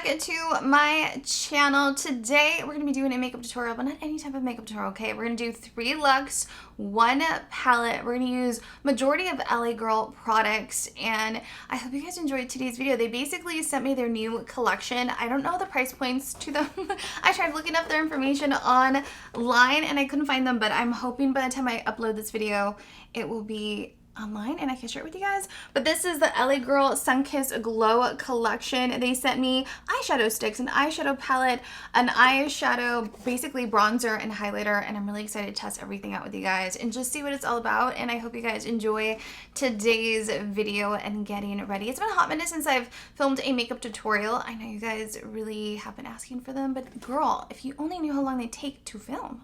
To my channel. Today we're going to be doing a makeup tutorial, but not any type of makeup tutorial, okay? We're going to do 3 looks, 1 palette. We're going to use majority of LA Girl products, and I hope you guys enjoyed today's video. They basically sent me their new collection. I don't know the price points to them. I tried looking up their information online and I couldn't find them, but I'm hoping by the time I upload this video it will be online and I can share it with you guys. But this is the LA Girl Sunkissed Glow collection. They sent me eyeshadow sticks, an eyeshadow palette, an eyeshadow, basically bronzer and highlighter, and I'm really excited to test everything out with you guys and just see what it's all about. And I hope you guys enjoy today's video and getting ready. It's been a hot minute since I've filmed a makeup tutorial. I know you guys really have been asking for them, but girl, if you only knew how long they take to film.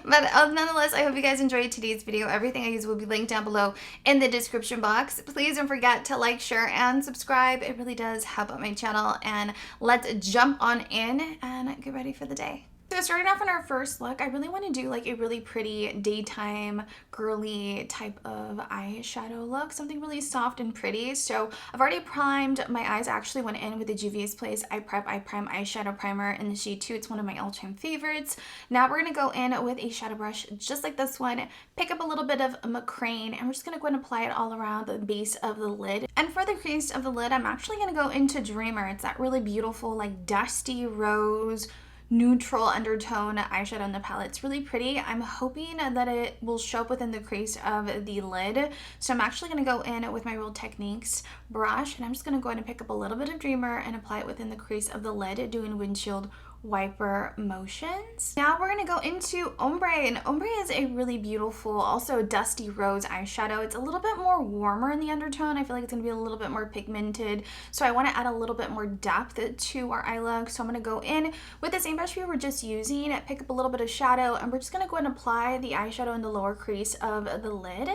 But nonetheless, I hope you guys enjoyed today's video. Everything I use will be linked down below in the description box. Please don't forget to like, share, and subscribe. It really does help out my channel. And let's jump on in and get ready for the day. So starting off on our first look, I really want to do like a really pretty daytime girly type of eyeshadow look, something really soft and pretty. So I've already primed my eyes. I actually went in with the Juvia's Place Eye Prime eyeshadow primer in the shade 2. It's one of my all-time favorites. Now we're going to go in with a shadow brush just like this one, pick up a little bit of McCrane, and we're just going to go ahead and apply it all around the base of the lid. And for the crease of the lid, I'm actually going to go into Dreamer. It's that really beautiful like dusty rose neutral undertone eyeshadow in the palette. It's really pretty. I'm hoping that it will show up within the crease of the lid. So I'm actually going to go in with my Real Techniques brush, and I'm just going to go ahead and pick up a little bit of Dreamer and apply it within the crease of the lid, doing windshield wiper motions. Now we're going to go into Ombre, and Ombre is a really beautiful, also dusty rose eyeshadow. It's a little bit more warmer in the undertone. I feel like it's going to be a little bit more pigmented, so I want to add a little bit more depth to our eye look. So I'm going to go in with the same brush we were just using, pick up a little bit of shadow, and we're just going to go ahead and apply the eyeshadow in the lower crease of the lid,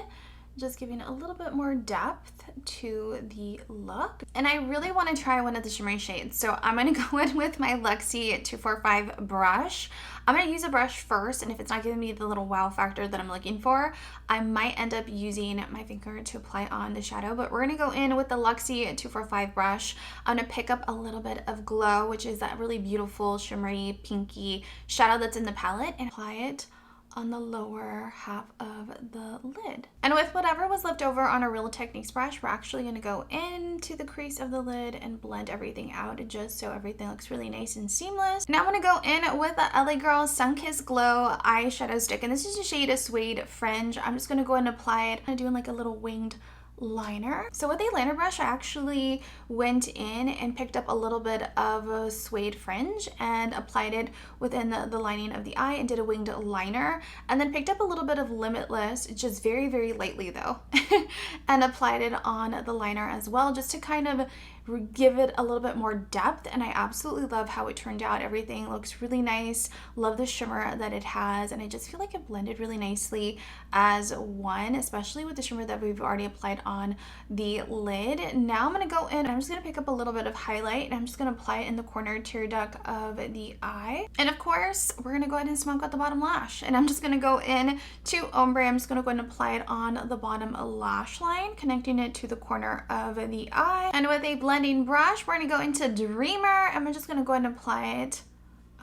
just giving a little bit more depth to the look. And I really want to try one of the shimmery shades, so I'm going to go in with my Luxie 245 brush. I'm going to use a brush first, and if it's not giving me the little wow factor that I'm looking for, I might end up using my finger to apply on the shadow. But we're going to go in with the Luxie 245 brush. I'm going to pick up a little bit of Glow, which is that really beautiful shimmery pinky shadow that's in the palette, and apply it on the lower half of the lid. And with whatever was left over on a Real Techniques brush, we're actually going to go into the crease of the lid and blend everything out just so everything looks really nice and seamless. Now I'm going to go in with the LA Girl Sunkissed Glow eyeshadow stick, and this is a shade of Suede Fringe. I'm just going to go ahead and apply it. I'm doing like a little winged liner. So with a liner brush, I actually went in and picked up a little bit of a Suede Fringe and applied it within the lining of the eye and did a winged liner, and then picked up a little bit of Limitless, just very, very lightly though, and applied it on the liner as well, just to kind of give it a little bit more depth. And I absolutely love how it turned out. Everything looks really nice. Love the shimmer that it has, and I just feel like it blended really nicely as one, especially with the shimmer that we've already applied on the lid. Now I'm going to go in and I'm just going to pick up a little bit of highlight, and I'm just going to apply it in the corner tear duct of the eye. And of course, we're going to go ahead and smoke out the bottom lash, and I'm just going to go in to Ombre. I'm just going to go ahead and apply it on the bottom lash line, connecting it to the corner of the eye. And with a blending brush, we're going to go into Dreamer, and I'm just going to go ahead and apply it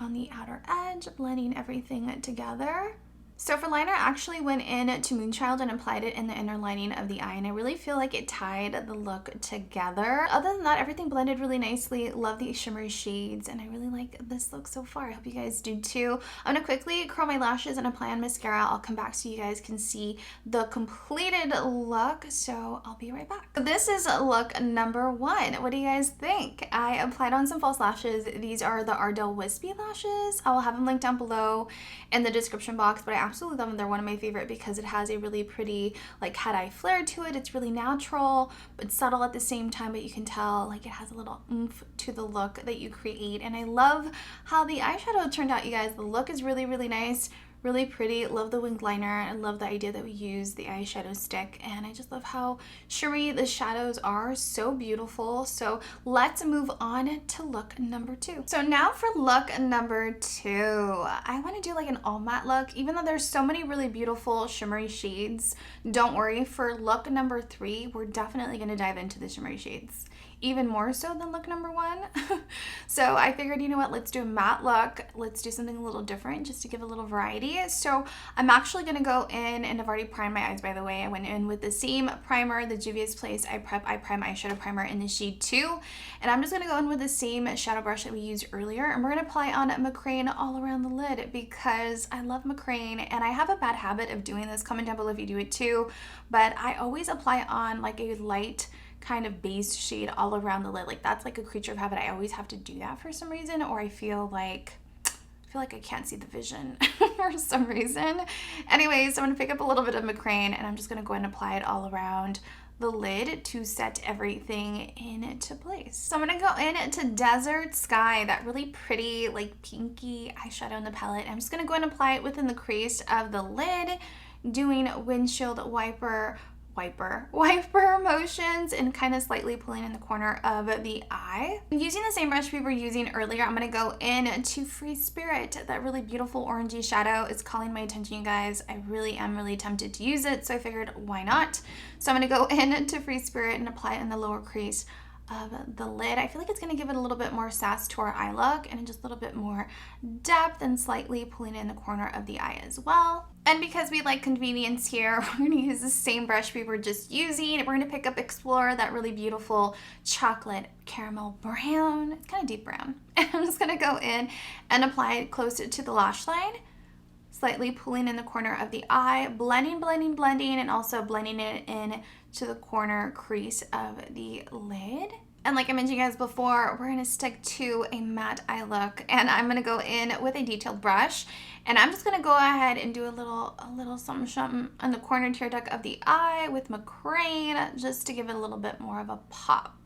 on the outer edge, blending everything together. So for liner, I actually went in to Moonchild and applied it in the inner lining of the eye, and I really feel like it tied the look together. Other than that, everything blended really nicely. Love the shimmery shades, and I really like this look so far. I hope you guys do too. I'm going to quickly curl my lashes and apply on mascara. I'll come back so you guys can see the completed look, so I'll be right back. This is look number 1. What do you guys think? I applied on some false lashes. These are the Ardell Wispy lashes. I'll have them linked down below in the description box, but I absolutely love them. They're one of my favorite because it has a really pretty like cat eye flare to it. It's really natural but subtle at the same time, but you can tell like it has a little oomph to the look that you create. And I love how the eyeshadow turned out, you guys. The look is really, really nice. Really pretty. Love the winged liner. I love the idea that we use the eyeshadow stick, and I just love how shimmery the shadows are. So beautiful. So let's move on to look number 2. So now for look number 2, I want to do like an all matte look. Even though there's so many really beautiful shimmery shades, don't worry, for look number 3 we're definitely going to dive into the shimmery shades. even more so than look number one. So I figured, you know what, let's do a matte look. Let's do something a little different just to give a little variety. So I'm actually going to go in, and I've already primed my eyes, by the way. I went in with the same primer, the Juvia's Place Eye Prime Eyeshadow Primer in the shade 2. And I'm just going to go in with the same shadow brush that we used earlier. And we're going to apply on McCrane all around the lid because I love McCrane. And I have a bad habit of doing this. Comment down below if you do it too. But I always apply on like a light kind of base shade all around the lid. Like that's like a creature of habit. I always have to do that for some reason, or I feel like I can't see the vision for some reason. Anyways, so I'm gonna pick up a little bit of McCrane and I'm just gonna go ahead and apply it all around the lid to set everything into place. So I'm gonna go in to Desert Sky, that really pretty like pinky eyeshadow in the palette. I'm just gonna go ahead and apply it within the crease of the lid, doing windshield wiper motions and kind of slightly pulling in the corner of the eye. Using the same brush we were using earlier, I'm going to go in to Free Spirit. That really beautiful orangey shadow is calling my attention, you guys. I really am really tempted to use it, so I figured why not. So I'm going to go in to Free Spirit and apply it in the lower crease of the lid. I feel like it's going to give it a little bit more sass to our eye look and just a little bit more depth, and slightly pulling in the corner of the eye as well. And because we like convenience here, we're going to use the same brush we were just using. We're going to pick up Explorer, that really beautiful chocolate caramel brown. It's kind of deep brown. And I'm just going to go in and apply it close to the lash line, slightly pulling in the corner of the eye, blending, and also blending it in to the corner crease of the lid. And like I mentioned, you guys, before, we're going to stick to a matte eye look, and I'm going to go in with a detailed brush, and I'm just going to go ahead and do a little something on the corner tear duct of the eye with McCrane, just to give it a little bit more of a pop.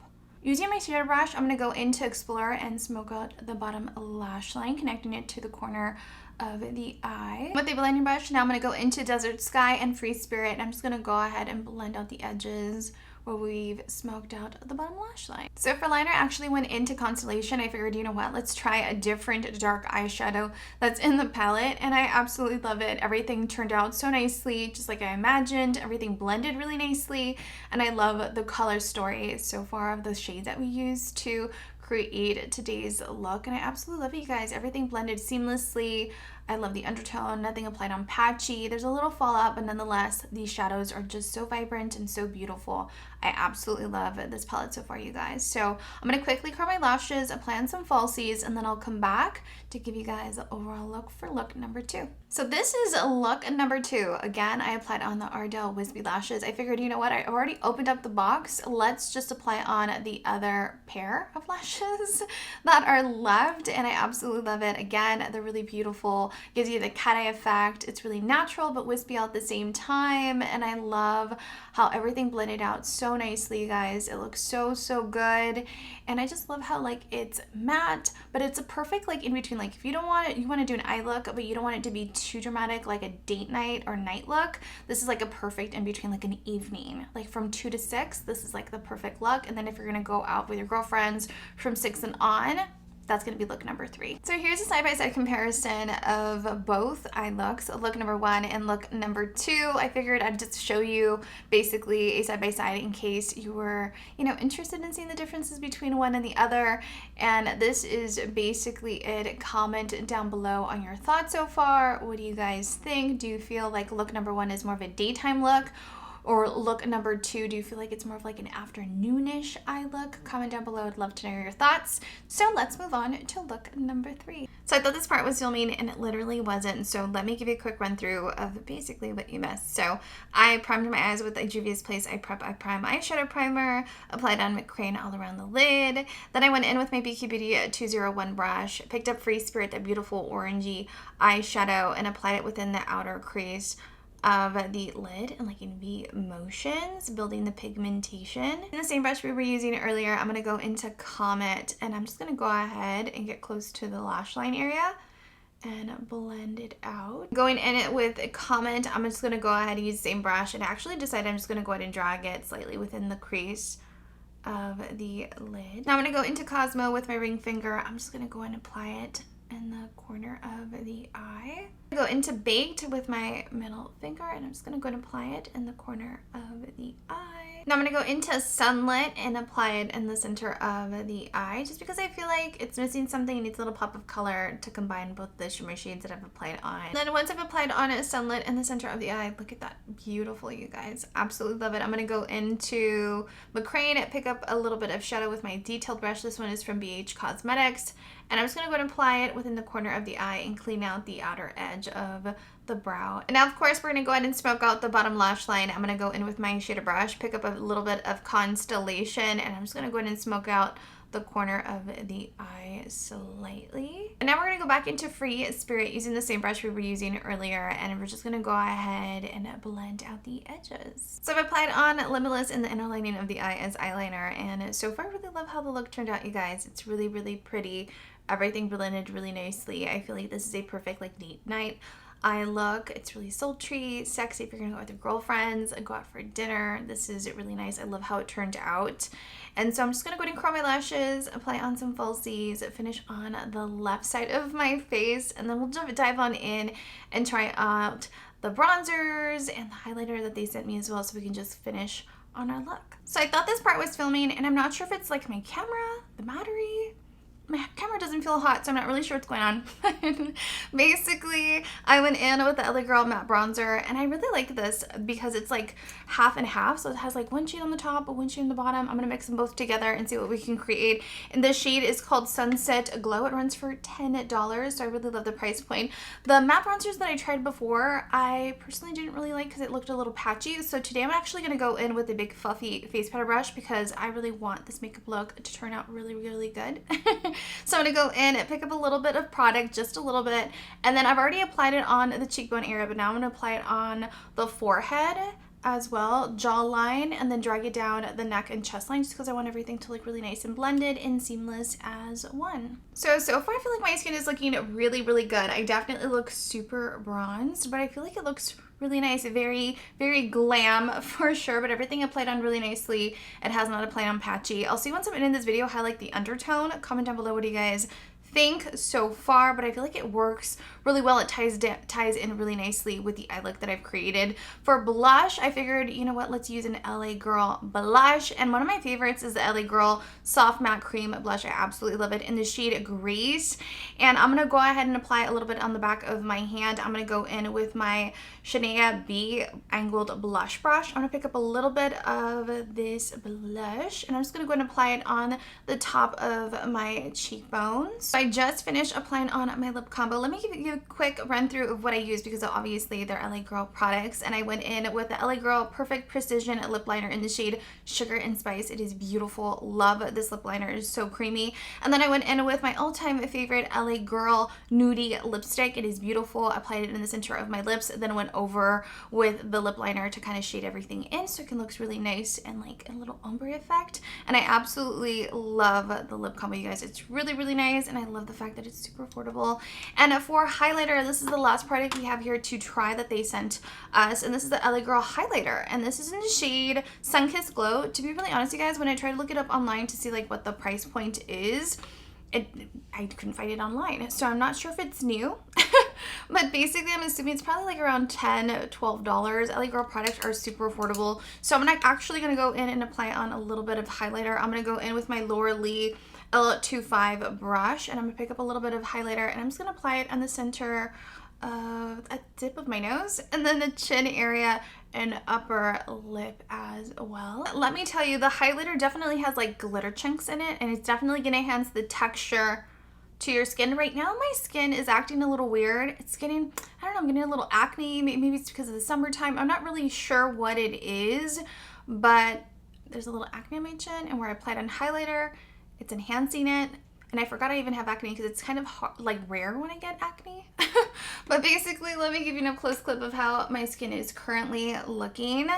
Using my shadow brush, I'm going to go into Explorer and smoke out the bottom lash line, connecting it to the corner of the eye. With the blending brush, now I'm going to go into Desert Sky and Free Spirit, and I'm just going to go ahead and blend out the edges where we've smoked out the bottom lash line. So for liner, I actually went into Constellation. I figured, you know what, let's try a different dark eyeshadow that's in the palette, and I absolutely love it. Everything turned out so nicely, just like I imagined. Everything blended really nicely, and I love the color story so far of the shades that we used to create today's look, and I absolutely love it, you guys. Everything blended seamlessly. I love the undertone, nothing applied on patchy. There's a little fallout, but nonetheless, these shadows are just so vibrant and so beautiful. I absolutely love this palette so far, you guys. So I'm going to quickly curl my lashes, apply on some falsies, and then I'll come back to give you guys the overall look for look number 2. So this is look number 2. Again, I applied on the Ardell Wispy lashes. I figured, you know what, I already opened up the box. Let's just apply on the other pair of lashes that are left, and I absolutely love it. Again, they're really beautiful. Gives you the cat eye effect. It's really natural but wispy all at the same time, and I love how everything blended out so nicely, you guys. It looks so good, and I just love how like it's matte, but it's a perfect like in between. Like if you don't want it, you want to do an eye look, but you don't want it to be too dramatic, like a date night or night look. This is like a perfect in between, like an evening, like from 2 to 6. This is like the perfect look. And then if you're gonna go out with your girlfriends from 6 and on, that's going to be look number 3. So here's a side-by-side comparison of both eye looks, look number 1 and look number 2. I figured I'd just show you basically a side-by-side in case you were, you know, interested in seeing the differences between one and the other. And this is basically it. Comment down below on your thoughts so far. What do you guys think? Do you feel like look number 1 is more of a daytime look? Or look number 2, do you feel like it's more of like an afternoonish eye look? Comment down below. I'd love to know your thoughts. So let's move on to look number 3. So I thought this part was filming and it literally wasn't. So let me give you a quick run through of basically what you missed. So I primed my eyes with a Juvia's Place Eye Prime Eyeshadow Primer, applied on McCrane all around the lid. Then I went in with my BQ Beauty 201 brush, picked up Free Spirit, that beautiful orangey eyeshadow, and applied it within the outer crease of the lid and like in V motions, building the pigmentation. In the same brush we were using earlier, I'm going to go into Comet, and I'm just going to go ahead and get close to the lash line area and blend it out. Going in it with Comet, I'm just going to go ahead and use the same brush, and actually decided I'm just going to go ahead and drag it slightly within the crease of the lid. Now I'm going to go into Cosmo with my ring finger. I'm just going to go ahead and apply it in the corner of the eye. I go into Baked with my middle finger, and I'm just going to go and apply it in the corner of the eye. Now I'm going to go into Sunlit and apply it in the center of the eye, just because I feel like it's missing something. It needs a little pop of color to combine both the shimmer shades that I've applied on. Then once I've applied on Sunlit in the center of the eye, look at that. Beautiful, you guys. Absolutely love it. I'm going to go into McCrane, pick up a little bit of shadow with my detailed brush. This one is from BH Cosmetics. And I'm just going to go ahead and apply it within the corner of the eye and clean out the outer edge of the brow. And now, of course, we're going to go ahead and smoke out the bottom lash line. I'm going to go in with my shader brush, pick up a little bit of Constellation, and I'm just going to go ahead and smoke out the corner of the eye slightly. And now we're going to go back into Free Spirit using the same brush we were using earlier, and we're just going to go ahead and blend out the edges. So I've applied on Limitless in the inner lining of the eye as eyeliner, and so far I really love how the look turned out, you guys. It's really, really pretty. Everything blended really nicely. I feel like this is a perfect like date night eye look. It's really sultry, sexy if you're gonna go out with your girlfriends, go out for dinner. This is really nice. I love how it turned out. And so I'm just gonna go ahead and curl my lashes, apply on some falsies, finish on the left side of my face, and then we'll dive on in and try out the bronzers and the highlighter that they sent me as well, so we can just finish on our look. So I thought this part was filming, and I'm not sure if it's like my camera, the battery. My camera doesn't feel hot, so I'm not really sure what's going on. Basically, I went in with the LA Girl matte bronzer, and I really like this because it's like half and half. So it has like one shade on the top, one shade on the bottom. I'm gonna mix them both together and see what we can create. And this shade is called Sunset Glow. It runs for $10, so I really love the price point. The matte bronzers that I tried before, I personally didn't really like because it looked a little patchy. So today I'm actually gonna go in with a big fluffy face powder brush because I really want this makeup look to turn out really, really good. So I'm going to go in and pick up a little bit of product, just a little bit, and then I've already applied it on the cheekbone area, but now I'm going to apply it on the forehead as well, jawline, and then drag it down the neck and chest line just because I want everything to look really nice and blended and seamless as one. So far I feel like my skin is looking really, really good. I definitely look super bronzed, but I feel like it looks really nice, very, very glam for sure, but everything applied on really nicely. It has not applied on patchy. I'll see once I'm in this video highlight the undertone. Comment down below what do you guys think so far, but I feel like it works really well. It ties in really nicely with the eye look that I've created. For blush, I figured, you know what, let's use an LA Girl blush, and one of my favorites is the LA Girl Soft Matte Cream Blush. I absolutely love it in the shade Grace, and I'm gonna go ahead and apply a little bit on the back of my hand. I'm gonna go in with my Shania B angled blush brush. I'm gonna pick up a little bit of this blush, and I'm just gonna go ahead and apply it on the top of my cheekbones. So I just finished applying on my lip combo. Let me give you a quick run through of what I use because obviously they're LA Girl products, and I went in with the LA Girl Perfect Precision lip liner in the shade Sugar and Spice. It is beautiful. Love this lip liner. It is so creamy. And then I went in with my all-time favorite LA Girl Nudie lipstick. It is beautiful. I applied it in the center of my lips, then went over with the lip liner to kind of shade everything in so it can look really nice and like a little ombre effect. And I absolutely love the lip combo, you guys. It's really, really nice, and I love the fact that it's super affordable. And for highlighter, this is the last product we have here to try that they sent us, and this is the LA Girl highlighter, and this is in the shade Sunkissed Glow. To be really honest, you guys, when I tried to look it up online to see like what the price point is, I couldn't find it online, so I'm not sure if it's new. But basically I'm assuming it's probably like around $10-12. LA Girl products are super affordable, so I'm actually gonna go in and apply on a little bit of highlighter. I'm gonna go in with my Laura Lee L25 brush, and I'm gonna pick up a little bit of highlighter, and I'm just gonna apply it on the center of a tip of my nose, and then the chin area and upper lip as well. Let me tell you, the highlighter definitely has like glitter chunks in it, and it's definitely gonna enhance the texture to your skin. Right now my skin is acting a little weird. It's getting, I don't know, I'm getting a little acne. Maybe it's because of the summertime. I'm not really sure what it is, but there's a little acne on my chin, and where I applied on highlighter, it's enhancing it. And I forgot I even have acne because it's kind of hard, like rare when I get acne. But basically, let me give you a close clip of how my skin is currently looking.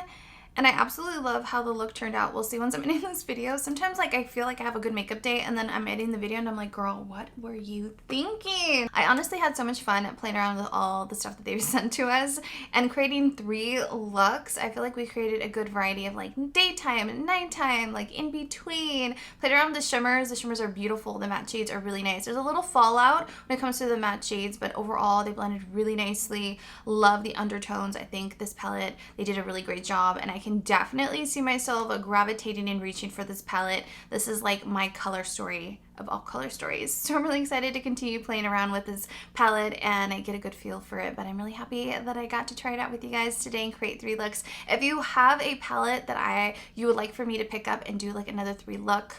And I absolutely love how the look turned out. We'll see once I'm editing this video. Sometimes like I feel like I have a good makeup day, and then I'm editing the video and I'm like, girl, what were you thinking? I honestly had so much fun playing around with all the stuff that they've sent to us and creating 3 looks. I feel like we created a good variety of like daytime, nighttime, like in between. Played around with the shimmers. The shimmers are beautiful. The matte shades are really nice. There's a little fallout when it comes to the matte shades, but overall they blended really nicely. Love the undertones. I think this palette, they did a really great job, and I can definitely see myself gravitating and reaching for this palette. This is like my color story of all color stories. So I'm really excited to continue playing around with this palette and get a good feel for it. But I'm really happy that I got to try it out with you guys today and create 3 looks. If you have a palette that you would like for me to pick up and do like another 3 look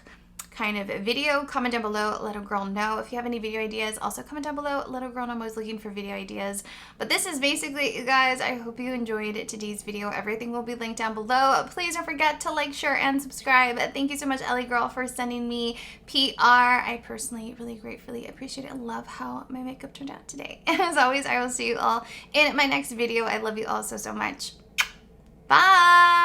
kind of video, comment down below, let a girl know. If you have any video ideas, also comment down below, let a girl know. I'm always looking for video ideas. But this is basically it, you guys. I hope you enjoyed today's video. Everything will be linked down below. Please don't forget to like, share, and subscribe. Thank you so much, Ellie Girl, for sending me PR. I personally really gratefully appreciate it. I love how my makeup turned out today. As always, I will see you all in my next video. I love you all so much. Bye!